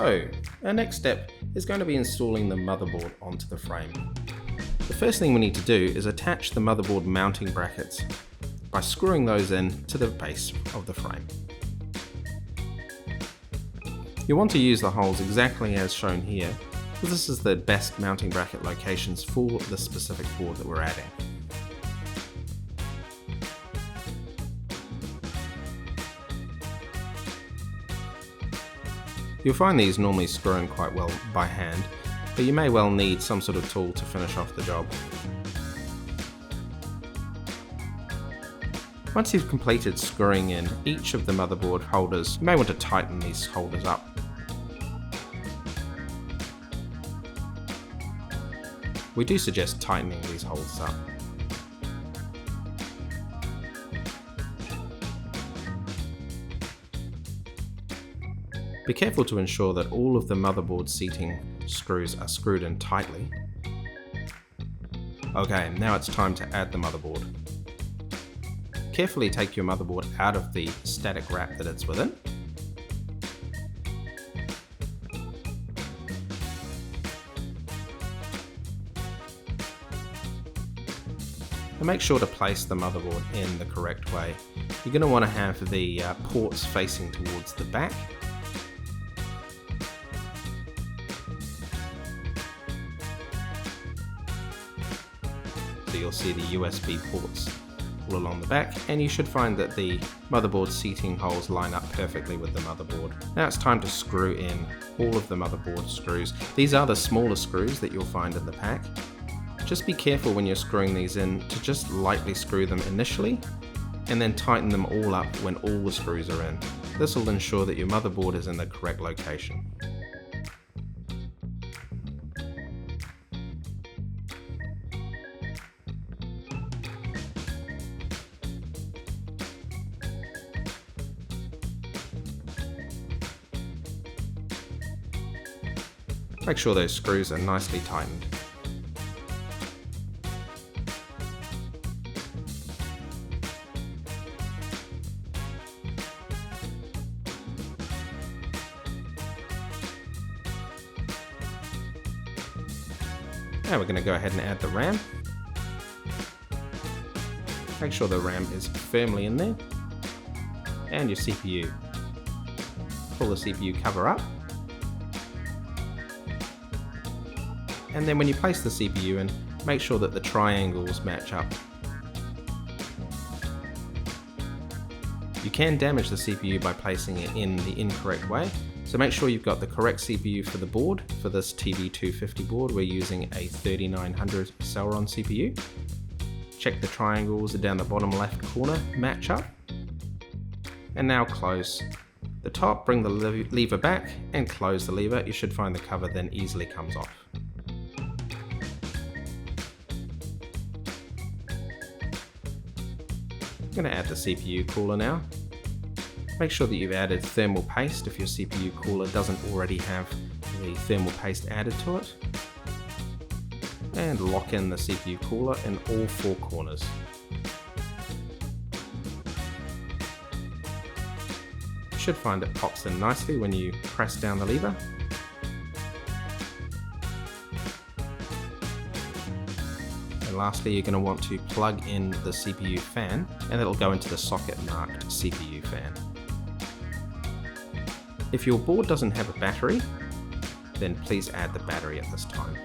So, our next step is going to be installing the motherboard onto the frame. The first thing we need to do is attach the motherboard mounting brackets by screwing those in to the base of the frame. You want to use the holes exactly as shown here, because this is the best mounting bracket locations for the specific board that we're adding. You'll find these normally screw in quite well by hand, but you may well need some sort of tool to finish off the job. Once you've completed screwing in each of the motherboard holders, you may want to tighten these holders up. We do suggest tightening these holes up. Be careful to ensure that all of the motherboard seating screws are screwed in tightly. Okay, now it's time to add the motherboard. Carefully take your motherboard out of the static wrap that it's within. And make sure to place the motherboard in the correct way. You're going to want to have the ports facing towards the back. So you'll see the USB ports all along the back, and you should find that the motherboard seating holes line up perfectly with the motherboard. Now it's time to screw in all of the motherboard screws. These are the smaller screws that you'll find in the pack. Just be careful when you're screwing these in to just lightly screw them initially, and then tighten them all up when all the screws are in. This will ensure that your motherboard is in the correct location. Make sure those screws are nicely tightened. Now we're going to go ahead and add the RAM. Make sure the RAM is firmly in there. And your CPU. Pull the CPU cover up. And then when you place the CPU in, make sure that the triangles match up. You can damage the CPU by placing it in the incorrect way, so make sure you've got the correct CPU for the board. For this TB250 board, we're using a 3900 Celeron CPU. Check the triangles down the bottom left corner match up. And now close the top, bring the lever back and close the lever. You should find the cover then easily comes off. I'm going to add the CPU cooler now. Make sure that you've added thermal paste if your CPU cooler doesn't already have the thermal paste added to it. And lock in the CPU cooler in all four corners. You should find it pops in nicely when you press down the lever. And lastly, you're going to want to plug in the CPU fan, and it'll go into the socket marked CPU fan. If your board doesn't have a battery, then please add the battery at this time.